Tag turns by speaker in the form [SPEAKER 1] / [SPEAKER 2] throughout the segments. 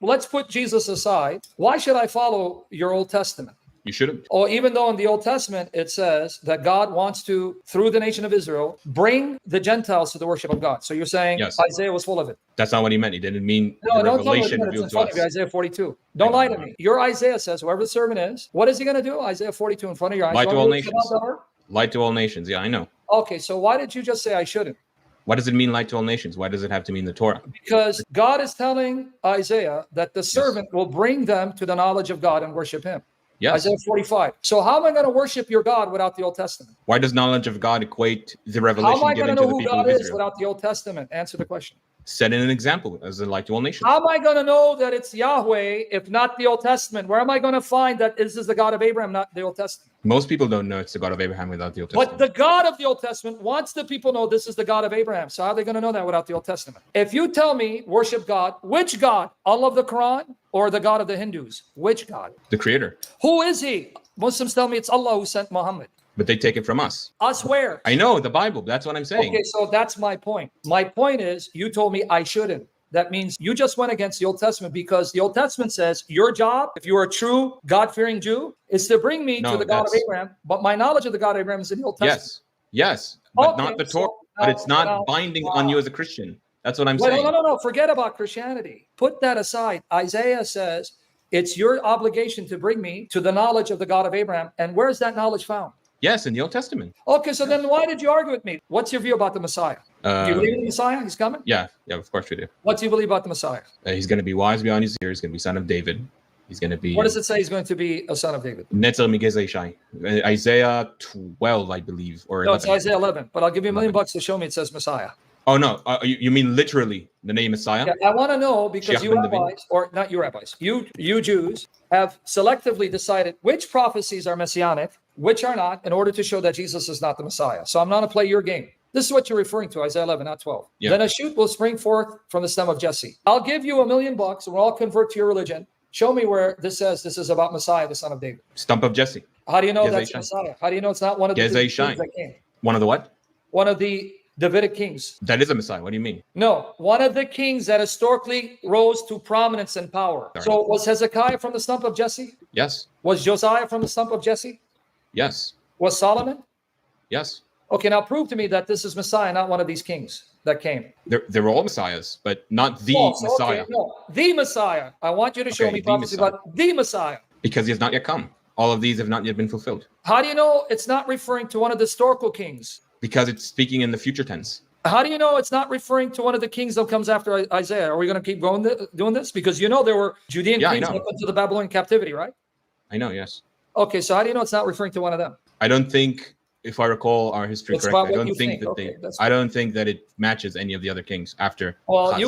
[SPEAKER 1] let's put Jesus aside. Why should I follow your Old Testament?
[SPEAKER 2] You shouldn't.
[SPEAKER 1] Or even though in the Old Testament it says that God wants to, through the nation of Israel, bring the Gentiles to the worship of God. So you're saying
[SPEAKER 2] Yes.
[SPEAKER 1] Isaiah was full of it.
[SPEAKER 2] That's not what he meant. He didn't mean
[SPEAKER 1] No,
[SPEAKER 2] the
[SPEAKER 1] don't tell me
[SPEAKER 2] revelation
[SPEAKER 1] what it's in
[SPEAKER 2] revealed to
[SPEAKER 1] front of you,
[SPEAKER 2] us.
[SPEAKER 1] Isaiah 42. Don't lie to me. Your Isaiah says, whoever the servant is, what is he going to do? Isaiah 42 in front of your eyes.
[SPEAKER 2] Light to all nations. Light to all nations. Yeah, I know.
[SPEAKER 1] Okay, so why did you just say I shouldn't?
[SPEAKER 2] What does it mean, light to all nations? Why does it have to mean the Torah?
[SPEAKER 1] Because God is telling Isaiah that the servant will bring them to the knowledge of God and worship him.
[SPEAKER 2] Yes.
[SPEAKER 1] Isaiah 45. So how am I going to worship your God without the Old Testament?
[SPEAKER 2] Why does knowledge of God equate the
[SPEAKER 1] How
[SPEAKER 2] revelation
[SPEAKER 1] am I going
[SPEAKER 2] given
[SPEAKER 1] to
[SPEAKER 2] to
[SPEAKER 1] know
[SPEAKER 2] the
[SPEAKER 1] who
[SPEAKER 2] people
[SPEAKER 1] God
[SPEAKER 2] of
[SPEAKER 1] is
[SPEAKER 2] Israel?
[SPEAKER 1] without the Old Testament? Answer the question.
[SPEAKER 2] Set in an example as a light to all nations.
[SPEAKER 1] How am I going to know that it's Yahweh if not the Old Testament? Where am I going to find that this is the God of Abraham, not the Old Testament?
[SPEAKER 2] Most people don't know it's the God of Abraham without the Old Testament.
[SPEAKER 1] But the God of the Old Testament wants the people to know this is the God of Abraham. So how are they going to know that without the Old Testament? If you tell me worship God, which God? Allah of the Quran or the God of the Hindus? Which God?
[SPEAKER 2] The Creator.
[SPEAKER 1] Who is he? Muslims tell me it's Allah who sent Muhammad.
[SPEAKER 2] But they take it from us.
[SPEAKER 1] Us where?
[SPEAKER 2] I know, the Bible. That's what I'm saying.
[SPEAKER 1] Okay, so that's my point. My point is you told me I shouldn't. That means you just went against the Old Testament because the Old Testament says your job, if you're a true God-fearing Jew, is to bring me to the God of Abraham. But my knowledge of the God of Abraham is in the Old Testament.
[SPEAKER 2] Yes, but
[SPEAKER 1] Okay,
[SPEAKER 2] not the Torah.
[SPEAKER 1] so
[SPEAKER 2] but it's not
[SPEAKER 1] now-
[SPEAKER 2] binding on you as a Christian. That's what I'm
[SPEAKER 1] Wait,
[SPEAKER 2] saying.
[SPEAKER 1] no. Forget about Christianity. Put that aside. Isaiah says it's your obligation to bring me to the knowledge of the God of Abraham. And where's that knowledge found?
[SPEAKER 2] Yes, in the Old Testament.
[SPEAKER 1] Okay, so then why did you argue with me? What's your view about the Messiah? Do you believe in the Messiah? He's coming?
[SPEAKER 2] Yeah, of course we do.
[SPEAKER 1] What do you believe about the Messiah?
[SPEAKER 2] He's going to be wise beyond his years. He's going to be son of David. He's going to be...
[SPEAKER 1] What does it say he's going to be a son of David?
[SPEAKER 2] Netzel Migezei Shai. Isaiah 12, I believe. Or
[SPEAKER 1] No,
[SPEAKER 2] 11.
[SPEAKER 1] it's Isaiah 11. But I'll give you $1,000,000 to show me it says Messiah.
[SPEAKER 2] Oh, no. You mean literally the name Messiah?
[SPEAKER 1] Yeah, I want to know because
[SPEAKER 2] Sheikh
[SPEAKER 1] you
[SPEAKER 2] Ben David.
[SPEAKER 1] rabbis, or not you rabbis, you Jews have selectively decided which prophecies are messianic, which are not, in order to show that Jesus is not the Messiah. So I'm not going to play your game. This is what you're referring to, Isaiah 11, not 12.
[SPEAKER 2] Yeah.
[SPEAKER 1] Then a shoot will spring forth from the stem of Jesse. I'll give you $1,000,000 and we'll all convert to your religion. Show me where this says this is about Messiah, the son of David.
[SPEAKER 2] Stump of Jesse.
[SPEAKER 1] How do you know
[SPEAKER 2] Gezei
[SPEAKER 1] that's
[SPEAKER 2] Shai.
[SPEAKER 1] Messiah? How do you know it's not one of the
[SPEAKER 2] Gezei
[SPEAKER 1] two kings
[SPEAKER 2] Shai.
[SPEAKER 1] that came?
[SPEAKER 2] One of the what?
[SPEAKER 1] One of the Davidic kings.
[SPEAKER 2] That is a Messiah. What do you mean?
[SPEAKER 1] No, one of the kings that historically rose to prominence and power.
[SPEAKER 2] Sorry.
[SPEAKER 1] So was Hezekiah from the stump of Jesse?
[SPEAKER 2] Yes.
[SPEAKER 1] Was Josiah from the stump of Jesse?
[SPEAKER 2] Yes.
[SPEAKER 1] Was Solomon?
[SPEAKER 2] Yes.
[SPEAKER 1] Okay, now prove to me that this is Messiah, not one of these kings that came.
[SPEAKER 2] They're all Messiahs, but not the
[SPEAKER 1] False.
[SPEAKER 2] Messiah.
[SPEAKER 1] Okay, no, the Messiah. I want you to show
[SPEAKER 2] Okay,
[SPEAKER 1] me
[SPEAKER 2] the
[SPEAKER 1] prophecy
[SPEAKER 2] Messiah.
[SPEAKER 1] about the Messiah.
[SPEAKER 2] Because he has not yet come. All of these have not yet been fulfilled.
[SPEAKER 1] How do you know it's not referring to one of the historical kings?
[SPEAKER 2] Because it's speaking in the future tense.
[SPEAKER 1] How do you know it's not referring to one of the kings that comes after Isaiah? Are we going to keep going doing this? Because you know there were Judean
[SPEAKER 2] Yeah, I
[SPEAKER 1] kings
[SPEAKER 2] know.
[SPEAKER 1] that went to the Babylonian captivity, right?
[SPEAKER 2] I know, yes.
[SPEAKER 1] Okay, so how do you know it's not referring to one of them?
[SPEAKER 2] I don't think, if I recall our history
[SPEAKER 1] It's about
[SPEAKER 2] correctly, I
[SPEAKER 1] what
[SPEAKER 2] don't
[SPEAKER 1] you
[SPEAKER 2] think
[SPEAKER 1] think.
[SPEAKER 2] that
[SPEAKER 1] Okay, that's
[SPEAKER 2] I don't think that it matches any of the other kings after.
[SPEAKER 1] Well,
[SPEAKER 2] Chaz.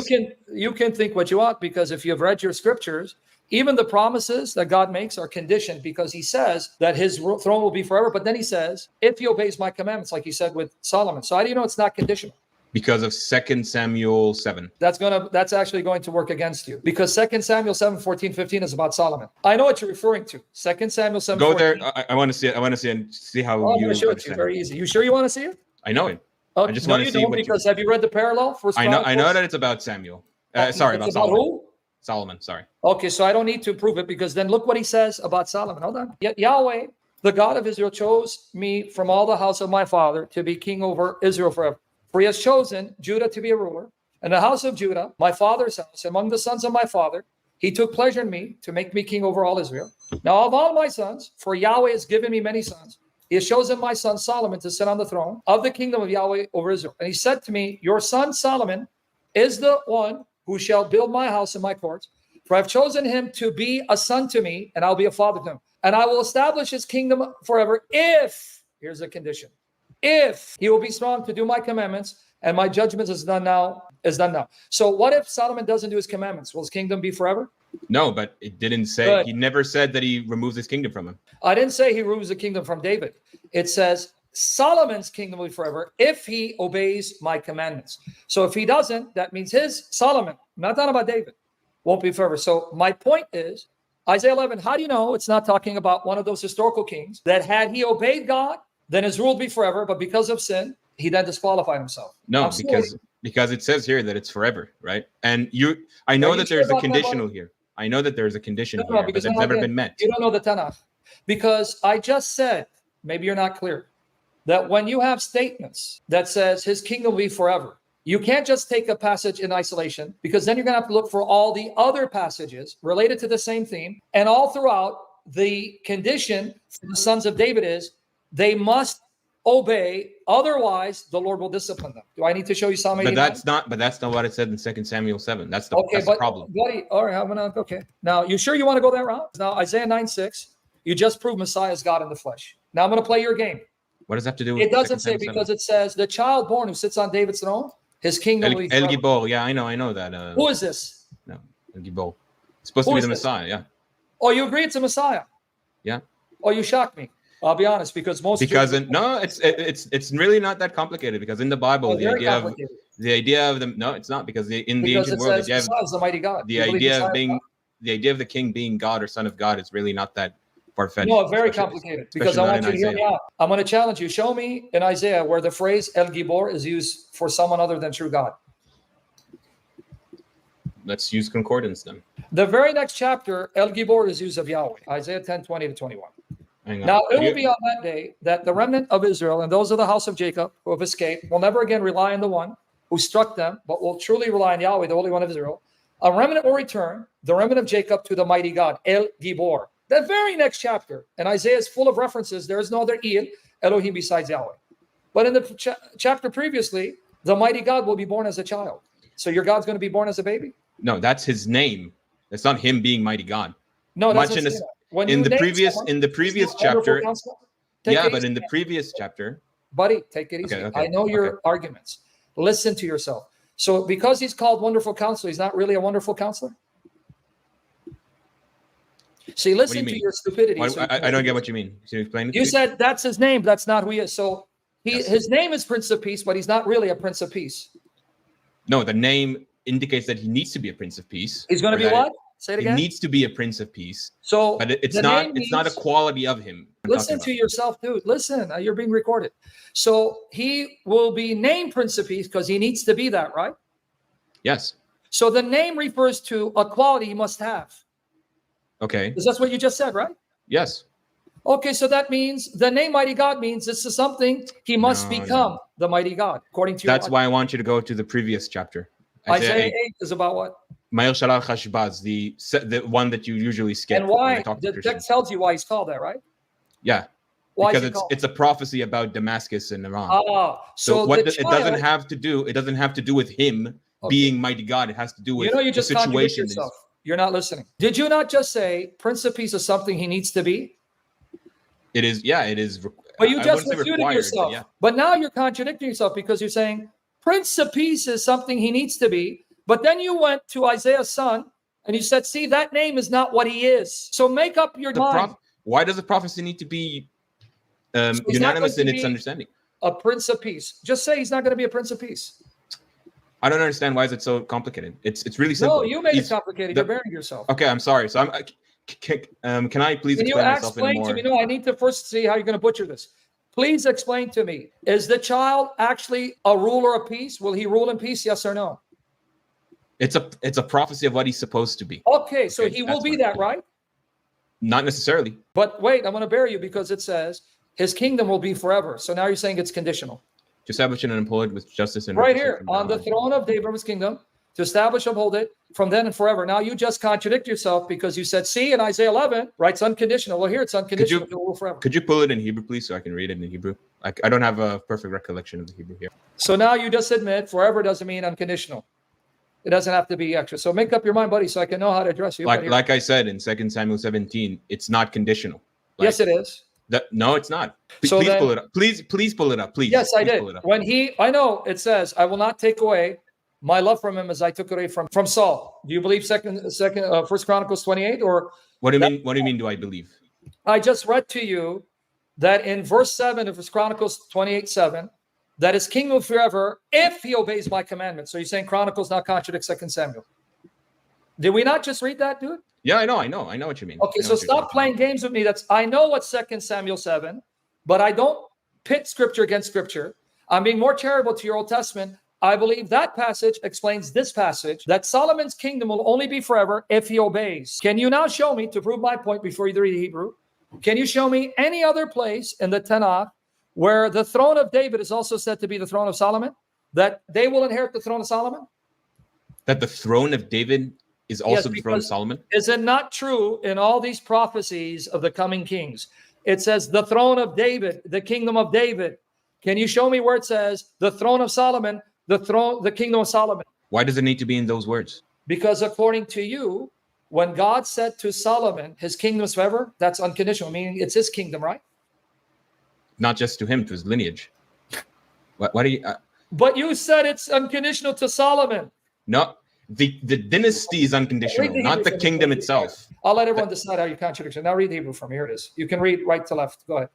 [SPEAKER 1] you can think what you want, because if you've read your scriptures, even the promises that God makes are conditioned, because he says that his throne will be forever. But then he says, if he obeys my commandments, like he said with Solomon. So how do you know it's not conditional?
[SPEAKER 2] Because of 2 Samuel 7.
[SPEAKER 1] That's actually going to work against you, because 2 Samuel 7:14-15 is about Solomon. I know what you're referring to. 2 Samuel 7.
[SPEAKER 2] Go there. I want to see it. I want to see it and see how
[SPEAKER 1] I'm
[SPEAKER 2] you
[SPEAKER 1] going to show it to you.
[SPEAKER 2] understand.
[SPEAKER 1] Very easy. You sure you want to see it?
[SPEAKER 2] I know it.
[SPEAKER 1] Oh,
[SPEAKER 2] I just
[SPEAKER 1] no,
[SPEAKER 2] want to
[SPEAKER 1] you
[SPEAKER 2] see
[SPEAKER 1] don't,
[SPEAKER 2] what
[SPEAKER 1] because have you read the parallel? First
[SPEAKER 2] I know
[SPEAKER 1] Chronicles?
[SPEAKER 2] that it's about Samuel.
[SPEAKER 1] It's
[SPEAKER 2] Sorry, about Solomon.
[SPEAKER 1] who?
[SPEAKER 2] Solomon, sorry.
[SPEAKER 1] Okay, so I don't need to prove it, because then look what he says about Solomon. Hold on. Yet Yahweh, the God of Israel, chose me from all the house of my father to be king over Israel forever. For he has chosen Judah to be a ruler. And the house of Judah, my father's house, among the sons of my father, he took pleasure in me to make me king over all Israel. Now of all my sons, for Yahweh has given me many sons, he has chosen my son Solomon to sit on the throne of the kingdom of Yahweh over Israel. And he said to me, your son Solomon is the one who shall build my house and my courts. For I've chosen him to be a son to me, and I'll be a father to him. And I will establish his kingdom forever if, here's a condition, if he will be strong to do my commandments, and my judgments is done now. So what if Solomon doesn't do his commandments? Will his kingdom be forever?
[SPEAKER 2] No, but it didn't say,
[SPEAKER 1] Good.
[SPEAKER 2] he never said that he removes his kingdom from him.
[SPEAKER 1] I didn't say he rules the kingdom from David. It says Solomon's kingdom will be forever if he obeys my commandments. So if he doesn't, that means his Solomon, not talking about David, won't be forever. So my point is, Isaiah 11, how do you know it's not talking about one of those historical kings that had he obeyed God, then his rule would be forever, but because of sin, he then disqualified himself?
[SPEAKER 2] No, because it says here that it's forever, right? And I know that there's a conditional here. I know that there's a condition
[SPEAKER 1] No,
[SPEAKER 2] here, but
[SPEAKER 1] because
[SPEAKER 2] that's never been met.
[SPEAKER 1] You don't know the Tanakh. Because I just said, maybe you're not clear, that when you have statements that says his kingdom will be forever, you can't just take a passage in isolation, because then you're going to have to look for all the other passages related to the same theme. And all throughout, the condition for the sons of David is they must obey, otherwise the Lord will discipline them. Do I need to show you Psalm 89?
[SPEAKER 2] But that's not what it said in 2 Samuel 7. That's the problem.
[SPEAKER 1] Buddy, all right, okay. Now, you sure you want to go that route? Now, Isaiah 9:6, you just proved Messiah is God in the flesh. Now I'm going to play your game.
[SPEAKER 2] What does that have to do with
[SPEAKER 1] it? Doesn't
[SPEAKER 2] 2
[SPEAKER 1] say,
[SPEAKER 2] Samuel
[SPEAKER 1] because
[SPEAKER 2] 7?
[SPEAKER 1] it says the child born who sits on David's throne, his kingdom will be
[SPEAKER 2] El
[SPEAKER 1] forever.
[SPEAKER 2] Gibor, yeah, I know that.
[SPEAKER 1] Who is this?
[SPEAKER 2] No, El Gibor. It's supposed to be the Messiah, yeah.
[SPEAKER 1] Oh, you agree it's a Messiah?
[SPEAKER 2] Yeah.
[SPEAKER 1] Oh, you shocked me. I'll be honest, because
[SPEAKER 2] it's really not that complicated, because in the Bible the idea of the it's not, because in the ancient world the
[SPEAKER 1] mighty God.
[SPEAKER 2] The idea of the king being God or son of God is really not that far-fetched.
[SPEAKER 1] No, very complicated, because I want you to hear me out. I'm going to challenge you. Show me in Isaiah where the phrase El Gibor is used for someone other than true God.
[SPEAKER 2] Let's use concordance then.
[SPEAKER 1] The very next chapter, El Gibor is used of Yahweh, Isaiah 10:20-21. Now, it will be on that day that the remnant of Israel and those of the house of Jacob who have escaped will never again rely on the one who struck them, but will truly rely on Yahweh, the Holy One of Israel. A remnant will return, the remnant of Jacob, to the mighty God, El Gibor. The very next chapter, and Isaiah is full of references. There is no other El, Elohim besides Yahweh. But in the chapter previously, the mighty God will be born as a child. So your God's going to be born as a baby?
[SPEAKER 2] No, that's his name. It's not him being mighty God.
[SPEAKER 1] No,
[SPEAKER 2] in the previous chapter. Yeah, but in the previous chapter.
[SPEAKER 1] Buddy, take it easy. Okay. I know your arguments. Listen to yourself. So because he's called Wonderful Counselor, he's not really a wonderful counselor? See, listen to your stupidity.
[SPEAKER 2] I don't get what you mean. Can you explain it?
[SPEAKER 1] You said that's his name. That's not who he is. So his name is Prince of Peace, but he's not really a Prince of Peace.
[SPEAKER 2] No, the name indicates that he needs to be a Prince of Peace.
[SPEAKER 1] He's going to be what? Say it again.
[SPEAKER 2] He needs to be a Prince of Peace.
[SPEAKER 1] So,
[SPEAKER 2] but it's not a quality of him.
[SPEAKER 1] Listen to yourself, dude. Listen, you're being recorded. So he will be named Prince of Peace because he needs to be that, right?
[SPEAKER 2] Yes.
[SPEAKER 1] So the name refers to a quality he must have.
[SPEAKER 2] Okay.
[SPEAKER 1] Because that's what you just said, right?
[SPEAKER 2] Yes.
[SPEAKER 1] Okay, so that means the name Mighty God means this is something he must become, the Mighty God, according to
[SPEAKER 2] That's why I want you to go to the previous chapter.
[SPEAKER 1] Isaiah 8 is about what?
[SPEAKER 2] Ma'ir Shalal Chashbaz, the one that you usually skip.
[SPEAKER 1] And why? The text tells you why he's called that, right?
[SPEAKER 2] Yeah.
[SPEAKER 1] Why
[SPEAKER 2] because it's a prophecy about Damascus and Iran.
[SPEAKER 1] So
[SPEAKER 2] what it doesn't have to do with him being mighty God. It has to do with
[SPEAKER 1] you just
[SPEAKER 2] the situation.
[SPEAKER 1] Yourself. You're not listening. Did you not just say Prince of Peace is something he needs to be?
[SPEAKER 2] It is, yeah, it is.
[SPEAKER 1] But you just refuted yourself. But now you're contradicting yourself because you're saying Prince of Peace is something he needs to be. But then you went to Isaiah's son and you said, see, that name is not what he is. So make up your mind.
[SPEAKER 2] Why does the prophecy need to be unanimous in its understanding?
[SPEAKER 1] A Prince of Peace. Just say he's not going to be a Prince of Peace.
[SPEAKER 2] I don't understand. Why is it so complicated? It's really simple.
[SPEAKER 1] No, you made it complicated. You're burying yourself.
[SPEAKER 2] Okay, I'm sorry. So can I please explain myself in more?
[SPEAKER 1] To me? No, I need to first see how you're going to butcher this. Please explain to me. Is the child actually a ruler of peace? Will he rule in peace? Yes or no?
[SPEAKER 2] It's a prophecy of what he's supposed to be.
[SPEAKER 1] Okay, so he will be that, right?
[SPEAKER 2] Not necessarily.
[SPEAKER 1] But wait, I'm going to bury you because it says his kingdom will be forever. So now you're saying it's conditional.
[SPEAKER 2] To establish and uphold with justice and
[SPEAKER 1] right here on the throne of David of his kingdom, to establish and uphold it from then and forever. Now you just contradict yourself because you said, see, in Isaiah 11, right, it's unconditional. Well, here it's unconditional. It will forever.
[SPEAKER 2] Could you pull it in Hebrew, please, so I can read it in Hebrew? I don't have a perfect recollection of the Hebrew here.
[SPEAKER 1] So now you just admit forever doesn't mean unconditional. It doesn't have to be extra. So make up your mind, buddy, so I can know how to address you.
[SPEAKER 2] Like I said in 2 Samuel 17, it's not conditional.
[SPEAKER 1] Yes, it is.
[SPEAKER 2] No, it's not. Please pull it up. Please pull it up. Please.
[SPEAKER 1] Yes, I did. I know it says, I will not take away my love from him as I took away from Saul. Do you believe First Chronicles 28 or
[SPEAKER 2] what do you mean? What do you mean? Do I believe?
[SPEAKER 1] I just read to you that in verse 7 of First Chronicles 28:7, that his king will forever if he obeys my commandments. So you're saying Chronicles not contradict 2 Samuel? Did we not just read that, dude?
[SPEAKER 2] Yeah, I know what you mean.
[SPEAKER 1] Okay, so stop playing games with me. I know what 2 Samuel 7, but I don't pit scripture against scripture. I'm being more charitable to your Old Testament. I believe that passage explains this passage, that Solomon's kingdom will only be forever if he obeys. Can you now show me, to prove my point before you read Hebrew, can you show me any other place in the Tanakh where the throne of David is also said to be the throne of Solomon? That they will inherit the throne of Solomon?
[SPEAKER 2] That the throne of David is also the throne of Solomon?
[SPEAKER 1] Is it not true in all these prophecies of the coming kings? It says the throne of David, the kingdom of David. Can you show me where it says the throne of Solomon, the kingdom of Solomon?
[SPEAKER 2] Why does it need to be in those words?
[SPEAKER 1] Because according to you, when God said to Solomon, his kingdom is forever, that's unconditional, meaning it's his kingdom, right?
[SPEAKER 2] Not just to him, to his lineage. Why do you...
[SPEAKER 1] But you said it's unconditional to Solomon.
[SPEAKER 2] No, the dynasty is unconditional, not the kingdom itself.
[SPEAKER 1] I'll let everyone decide how you contradiction. Now read the Hebrew from here. It is. You can read right to left. Go ahead.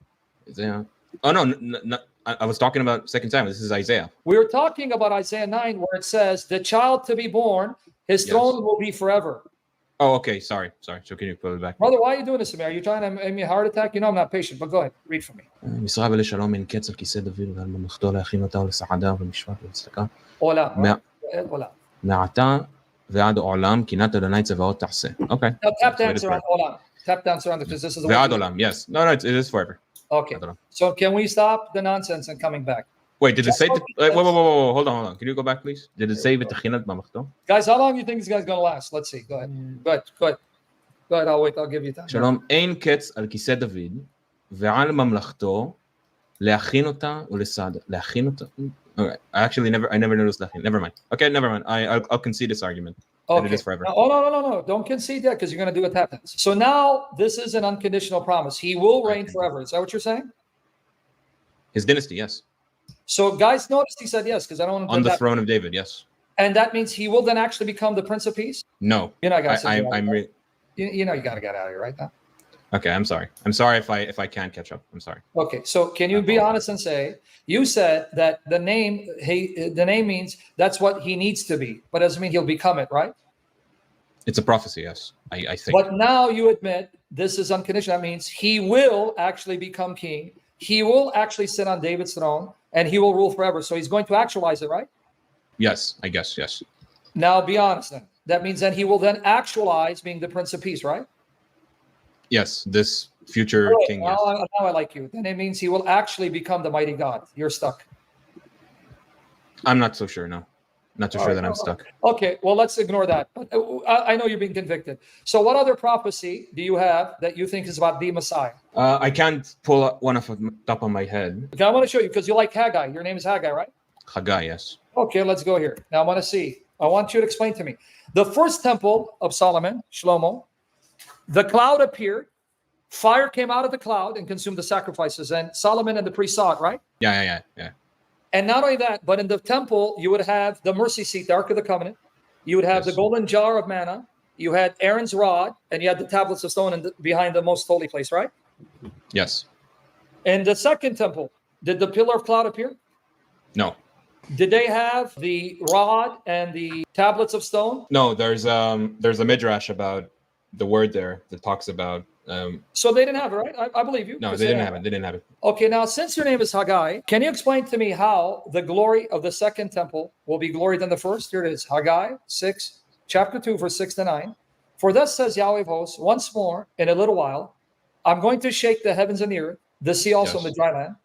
[SPEAKER 2] Yeah. Oh, no, I was talking about 2 Samuel. This is Isaiah.
[SPEAKER 1] We were talking about Isaiah 9, where it says, the child to be born, his throne will be forever.
[SPEAKER 2] Oh, okay. Sorry. So can you put it back?
[SPEAKER 1] Brother, why are you doing this to me? Are you trying to make me a heart attack? You know I'm not patient, but go ahead. Read for me. Hola.
[SPEAKER 2] מעתה ועד עולם קנאת אדוני צבאות תעשה. Okay.
[SPEAKER 1] Now tap dancer on Olam. Tap dancer on because this is the
[SPEAKER 2] ועד עולם, yes. No, it is forever.
[SPEAKER 1] Okay. So can we stop the nonsense and coming back?
[SPEAKER 2] Wait, did it say... Whoa. Hold on. Can you go back, please? Did it say v'tachinat b'machto?
[SPEAKER 1] Guys, how long do you think this guy's going to last? Let's see. Go ahead. Go ahead. I'll wait. I'll give you time.
[SPEAKER 2] שלום, אין קץ על כיסא דוד ועל ממלכתו להכין אותה ולסעדה. להכין אותה? Okay. I never noticed that. Never mind. Okay, never mind. I'll concede this argument.
[SPEAKER 1] Okay.
[SPEAKER 2] It is forever.
[SPEAKER 1] No. Don't concede that because you're going to do a tap dance. So now this is an unconditional promise. He will reign forever. Is that what you're saying?
[SPEAKER 2] His dynasty, yes.
[SPEAKER 1] So guys, notice he said yes because I don't want to
[SPEAKER 2] on the throne of David, yes.
[SPEAKER 1] And that means he will then actually become the Prince of Peace?
[SPEAKER 2] No.
[SPEAKER 1] You're not going to
[SPEAKER 2] say
[SPEAKER 1] you know you got to get out of here right now.
[SPEAKER 2] Okay, I'm sorry. I'm sorry if I can't catch up. I'm sorry.
[SPEAKER 1] Okay, so can you be honest and say you said that the name means that's what he needs to be, but doesn't mean he'll become it, right?
[SPEAKER 2] It's a prophecy, yes. I think.
[SPEAKER 1] But now you admit this is unconditional. That means he will actually become king. He will actually sit on David's throne, and he will rule forever. So he's going to actualize it, right?
[SPEAKER 2] Yes, I guess, yes.
[SPEAKER 1] Now be honest then. That means then he will then actualize being the Prince of Peace, right?
[SPEAKER 2] Yes, this future king. Yes.
[SPEAKER 1] Now I like you. Then it means he will actually become the mighty God. You're stuck.
[SPEAKER 2] I'm not so sure, no. Not too sure that I'm stuck.
[SPEAKER 1] Okay, well, let's ignore that. But I know you're being convicted. So what other prophecy do you have that you think is about the Messiah?
[SPEAKER 2] I can't pull one off the top of my head.
[SPEAKER 1] Okay, I want to show you because you like Haggai. Your name is Haggai, right?
[SPEAKER 2] Haggai, yes.
[SPEAKER 1] Okay, let's go here. Now I want to see. I want you to explain to me. The first temple of Solomon, Shlomo, the cloud appeared, fire came out of the cloud and consumed the sacrifices, and Solomon and the priests saw it, right?
[SPEAKER 2] Yeah.
[SPEAKER 1] And not only that, but in the temple, you would have the mercy seat, the Ark of the Covenant. You would have the golden jar of manna. You had Aaron's rod, and you had the tablets of stone behind the most holy place, right?
[SPEAKER 2] Yes.
[SPEAKER 1] In the second temple, did the pillar of cloud appear?
[SPEAKER 2] No.
[SPEAKER 1] Did they have the rod and the tablets of stone?
[SPEAKER 2] No, there's a midrash about the word there that talks about
[SPEAKER 1] so they didn't have it, right? I believe you.
[SPEAKER 2] No, they didn't have it. They didn't have it.
[SPEAKER 1] Okay, now since your name is Haggai, can you explain to me how the glory of the second temple will be glory than the first? Here it is, Haggai 6, chapter 2, verse 6 to 9. For thus says Yahweh of hosts, once more in a little while, I'm going to shake the heavens and the earth, the sea also and the dry land.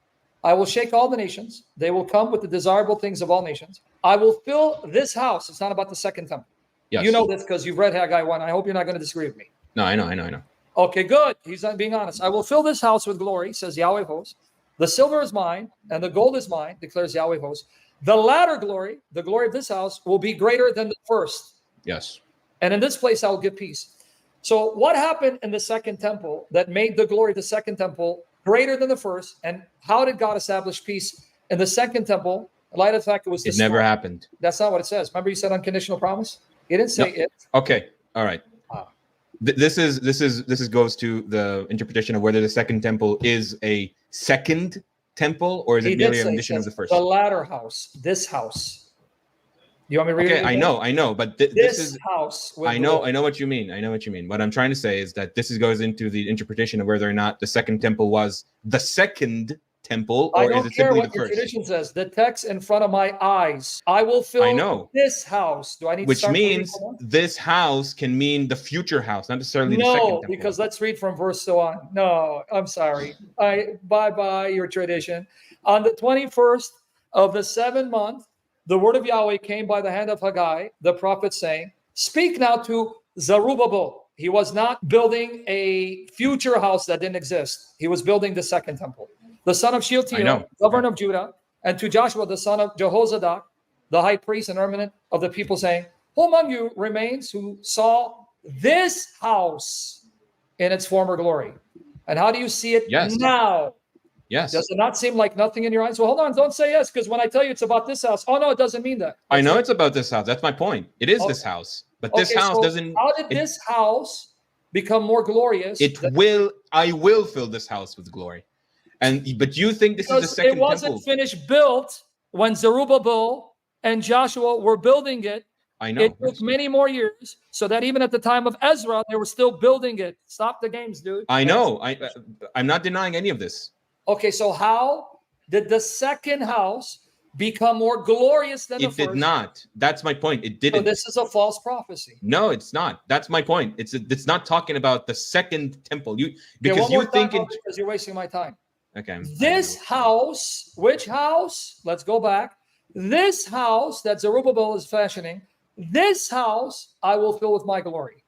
[SPEAKER 1] I will shake all the nations. They will come with the desirable things of all nations. I will fill this house. It's not about the second temple.
[SPEAKER 2] Yes.
[SPEAKER 1] You know this because you've read Haggai 1. I hope you're not going to disagree with me.
[SPEAKER 2] No, I know.
[SPEAKER 1] Okay, good. He's not being honest. I will fill this house with glory, says Yahweh of hosts. The silver is mine, and the gold is mine, declares Yahweh of hosts. The latter glory, the glory of this house, will be greater than the first.
[SPEAKER 2] Yes.
[SPEAKER 1] And in this place I will give peace. So what happened in the second temple that made the glory of the second temple greater than the first? And how did God establish peace in the second temple in light of the fact it was
[SPEAKER 2] It never happened.
[SPEAKER 1] That's not what it says. Remember you said unconditional promise? It didn't say it.
[SPEAKER 2] Okay. All right. This goes to the interpretation of whether the second temple is a second temple or is it merely a rendition of the first?
[SPEAKER 1] The latter house, this house. You want me to read it?
[SPEAKER 2] Okay, I know, but
[SPEAKER 1] this is house.
[SPEAKER 2] I know what you mean. What I'm trying to say is that this goes into the interpretation of whether or not the second temple was the second temple,
[SPEAKER 1] I
[SPEAKER 2] or is
[SPEAKER 1] don't
[SPEAKER 2] it
[SPEAKER 1] care
[SPEAKER 2] simply
[SPEAKER 1] what
[SPEAKER 2] the
[SPEAKER 1] your
[SPEAKER 2] first?
[SPEAKER 1] tradition says. The text in front of my eyes. I will fill
[SPEAKER 2] I know.
[SPEAKER 1] this house. Do I need to
[SPEAKER 2] Which
[SPEAKER 1] start reading
[SPEAKER 2] means
[SPEAKER 1] from one?
[SPEAKER 2] this house can mean the future house, not necessarily the second
[SPEAKER 1] No,
[SPEAKER 2] temple.
[SPEAKER 1] because let's read from verse so on. No, I'm sorry. Bye your tradition. On the 21st of the 7th month, the word of Yahweh came by the hand of Haggai, the prophet, saying, "Speak now to Zerubbabel." He was not building a future house that didn't exist. He was building the second temple. The son of
[SPEAKER 2] I
[SPEAKER 1] Shealtiel,
[SPEAKER 2] know.
[SPEAKER 1] governor of Judah, and to Joshua, the son of Jehozadak, the high priest and eminent of the people, saying, "Who among you remains who saw this house in its former glory? And how do you see it
[SPEAKER 2] Yes.
[SPEAKER 1] now?
[SPEAKER 2] Yes.
[SPEAKER 1] Does it not seem like nothing in your eyes?" Well, hold on. Don't say yes, because when I tell you it's about this house, oh, no, it doesn't mean that.
[SPEAKER 2] I
[SPEAKER 1] Let's
[SPEAKER 2] know
[SPEAKER 1] read.
[SPEAKER 2] it's about this house. That's my point. It is
[SPEAKER 1] Okay.
[SPEAKER 2] this house. But this
[SPEAKER 1] Okay,
[SPEAKER 2] house
[SPEAKER 1] so
[SPEAKER 2] doesn't.
[SPEAKER 1] how did this house become more glorious?
[SPEAKER 2] I will fill this house with glory. But you think this is the
[SPEAKER 1] Because it
[SPEAKER 2] second
[SPEAKER 1] wasn't
[SPEAKER 2] temple?
[SPEAKER 1] finished built when Zerubbabel and Joshua were building it.
[SPEAKER 2] I know.
[SPEAKER 1] It took many more years, so that even at the time of Ezra, they were still building it. Stop the games, dude.
[SPEAKER 2] I know. I'm not denying any of this.
[SPEAKER 1] Okay, so how did the second house become more glorious than the
[SPEAKER 2] It
[SPEAKER 1] first?
[SPEAKER 2] did not. That's my point. It
[SPEAKER 1] So
[SPEAKER 2] didn't.
[SPEAKER 1] this is a false prophecy.
[SPEAKER 2] No, it's not. That's my point. It's not talking about the second temple.
[SPEAKER 1] Okay,
[SPEAKER 2] Because
[SPEAKER 1] one more
[SPEAKER 2] you think
[SPEAKER 1] time, because you're wasting my time.
[SPEAKER 2] okay.
[SPEAKER 1] This house, which house? Let's go back. This house that Zerubbabel is fashioning, this house I will fill with my glory.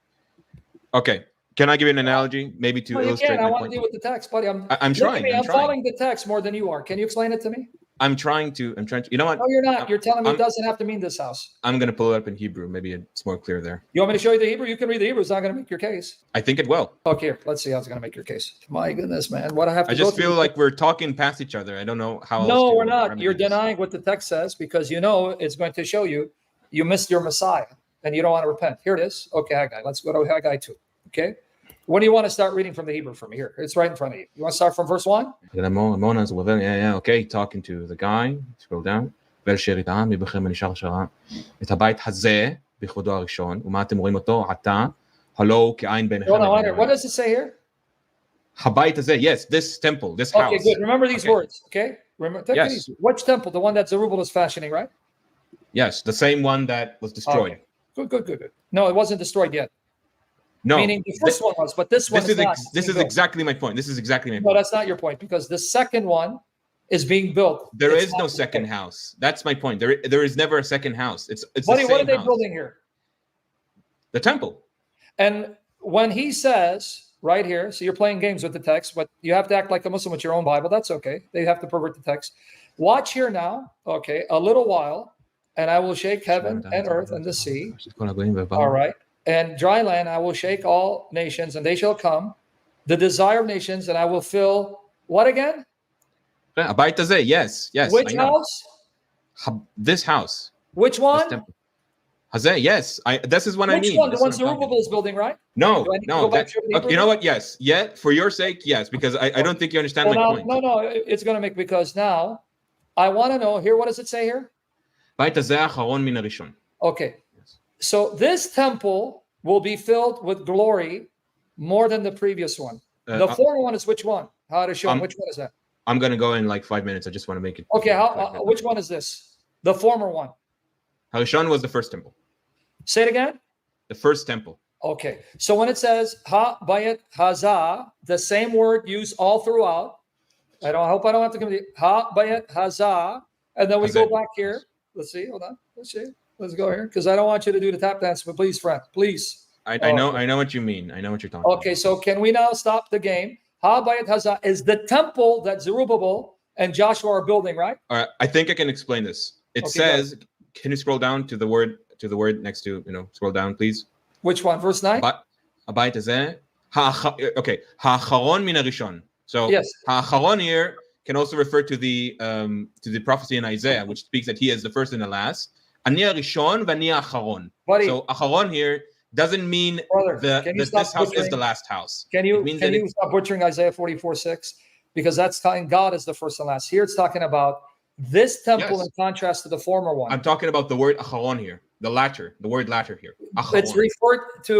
[SPEAKER 2] Okay. Can I give you an analogy, maybe to
[SPEAKER 1] No, you
[SPEAKER 2] illustrate
[SPEAKER 1] can. I
[SPEAKER 2] my
[SPEAKER 1] want
[SPEAKER 2] point?
[SPEAKER 1] to deal with the text, buddy.
[SPEAKER 2] I'm
[SPEAKER 1] Look at
[SPEAKER 2] trying.
[SPEAKER 1] me.
[SPEAKER 2] I'm
[SPEAKER 1] I'm
[SPEAKER 2] trying.
[SPEAKER 1] following the text more than you are. Can you explain it to me?
[SPEAKER 2] I'm trying to. You know what?
[SPEAKER 1] No, you're not. You're telling me it
[SPEAKER 2] I'm-
[SPEAKER 1] doesn't have to mean this house.
[SPEAKER 2] I'm gonna pull it up in Hebrew. Maybe it's more clear there.
[SPEAKER 1] You want me to show you the Hebrew? You can read the Hebrew. It's not going to make your case.
[SPEAKER 2] I think it will.
[SPEAKER 1] Okay, here, let's see how it's going to make your case. My goodness, man. What I have to
[SPEAKER 2] I
[SPEAKER 1] go
[SPEAKER 2] just
[SPEAKER 1] through.
[SPEAKER 2] feel like we're talking past each other. I don't know how else.
[SPEAKER 1] No,
[SPEAKER 2] to
[SPEAKER 1] we're not.
[SPEAKER 2] remedy
[SPEAKER 1] You're
[SPEAKER 2] this.
[SPEAKER 1] denying what the text says because you know it's going to show you you missed your Messiah and you don't want to repent. Here it is. Okay, Haggai. Let's go to Haggai 2. Okay. When do you want to start reading from the Hebrew from here? It's right in front of you. You want to start from verse 1?
[SPEAKER 2] Yeah. Okay, talking to the guy. Scroll down. את הבית הזה בכבודו הראשון, ומה אתם רואים אותו עתה, הלא כעין בעיניכם.
[SPEAKER 1] Hold on. What does it say here?
[SPEAKER 2] הבית הזה, yes, this temple, this
[SPEAKER 1] Okay,
[SPEAKER 2] house.
[SPEAKER 1] good. Remember these
[SPEAKER 2] Okay.
[SPEAKER 1] words. Okay. Remember. Take it
[SPEAKER 2] Yes.
[SPEAKER 1] easy. Which temple? The one that Zerubbabel is fashioning, right?
[SPEAKER 2] Yes, the same one that was destroyed.
[SPEAKER 1] Okay. Good. No, it wasn't destroyed yet.
[SPEAKER 2] No,
[SPEAKER 1] Meaning the first one was, but this one is not.
[SPEAKER 2] this is exactly my point. This is exactly my
[SPEAKER 1] No,
[SPEAKER 2] point.
[SPEAKER 1] that's not your point because the second one is being built.
[SPEAKER 2] There
[SPEAKER 1] It's
[SPEAKER 2] is
[SPEAKER 1] not
[SPEAKER 2] no
[SPEAKER 1] the
[SPEAKER 2] second
[SPEAKER 1] same.
[SPEAKER 2] house. That's my point. There is never a second house. It's
[SPEAKER 1] Buddy,
[SPEAKER 2] the
[SPEAKER 1] what are
[SPEAKER 2] same
[SPEAKER 1] they
[SPEAKER 2] house.
[SPEAKER 1] building here?
[SPEAKER 2] The temple.
[SPEAKER 1] And when he says right here, so you're playing games with the text, but you have to act like a Muslim with your own Bible. That's okay. They have to pervert the text. Watch here now. Okay, a little while, and I will shake heaven and earth and the sea. All right. And dry land, I will shake all nations, and they shall come. The desire of nations, and I will fill what again?
[SPEAKER 2] הבית הזה, yes.
[SPEAKER 1] Which
[SPEAKER 2] I know.
[SPEAKER 1] house?
[SPEAKER 2] This house.
[SPEAKER 1] Which
[SPEAKER 2] This
[SPEAKER 1] one?
[SPEAKER 2] temple. Hazeh, yes. This is what I
[SPEAKER 1] Which
[SPEAKER 2] mean.
[SPEAKER 1] one? The
[SPEAKER 2] This is
[SPEAKER 1] one
[SPEAKER 2] what I'm talking
[SPEAKER 1] Zerubbabel is building, right?
[SPEAKER 2] No,
[SPEAKER 1] Do I need to
[SPEAKER 2] no.
[SPEAKER 1] go back to the Hebrew
[SPEAKER 2] You know
[SPEAKER 1] now?
[SPEAKER 2] what? Yes. Yet, for your sake, yes, because I don't think you understand
[SPEAKER 1] Well,
[SPEAKER 2] my
[SPEAKER 1] now,
[SPEAKER 2] point.
[SPEAKER 1] no, it's going to make because now I want to know here. What does it say here?
[SPEAKER 2] בית הזה האחרון מן הראשון.
[SPEAKER 1] Okay, so this temple will be filled with glory more than the previous one. The former one is which one? How to show which one is that?
[SPEAKER 2] I'm gonna go in like 5 minutes. I just want to make it.
[SPEAKER 1] Okay, which one is this? The former one.
[SPEAKER 2] Harishon was the first temple.
[SPEAKER 1] Say it again.
[SPEAKER 2] The first temple.
[SPEAKER 1] Okay, so when it says ha bayet hazah, the same word used all throughout. I hope I don't have to come to ha bayet hazah, and then we go back here. Let's see. Hold on. Let's see. Let's go here because I don't want you to do the tap dance, but please, friend, please.
[SPEAKER 2] I know what you mean. I know what you're talking about.
[SPEAKER 1] Okay, so can we now stop the game? Ha bayet hazah is the temple that Zerubbabel and Joshua are building, right?
[SPEAKER 2] All right, I think I can explain this. It
[SPEAKER 1] Okay,
[SPEAKER 2] says, can you scroll down to the word next to, scroll down, please.
[SPEAKER 1] Which one? Verse 9?
[SPEAKER 2] הבית הזה, okay, האחרון מן הראשון. So
[SPEAKER 1] yes.
[SPEAKER 2] האחרון here can also refer to the prophecy in Isaiah, which speaks that he is the first and the last. אני הראשון ואני האחרון. So אחרון here doesn't mean that this house is the last house.
[SPEAKER 1] Can you stop butchering Isaiah 44:6? Because that's talking God is the first and last. Here it's talking about this temple in contrast to the former one.
[SPEAKER 2] I'm talking about the word acharon here, the word latter here.
[SPEAKER 1] Acharon. It's referred to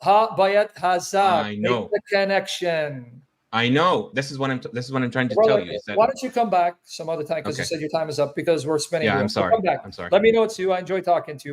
[SPEAKER 1] ha bayet hazah.
[SPEAKER 2] I know.
[SPEAKER 1] Make the connection.
[SPEAKER 2] I know. This is what I'm trying to
[SPEAKER 1] Brother,
[SPEAKER 2] tell you. Is that,
[SPEAKER 1] why don't you come back some other time? Because you
[SPEAKER 2] okay.
[SPEAKER 1] said your time is up because we're spinning.
[SPEAKER 2] Yeah, I'm
[SPEAKER 1] wheels. So
[SPEAKER 2] sorry.
[SPEAKER 1] come back.
[SPEAKER 2] I'm sorry.
[SPEAKER 1] Let me know it's you. I enjoy talking to you.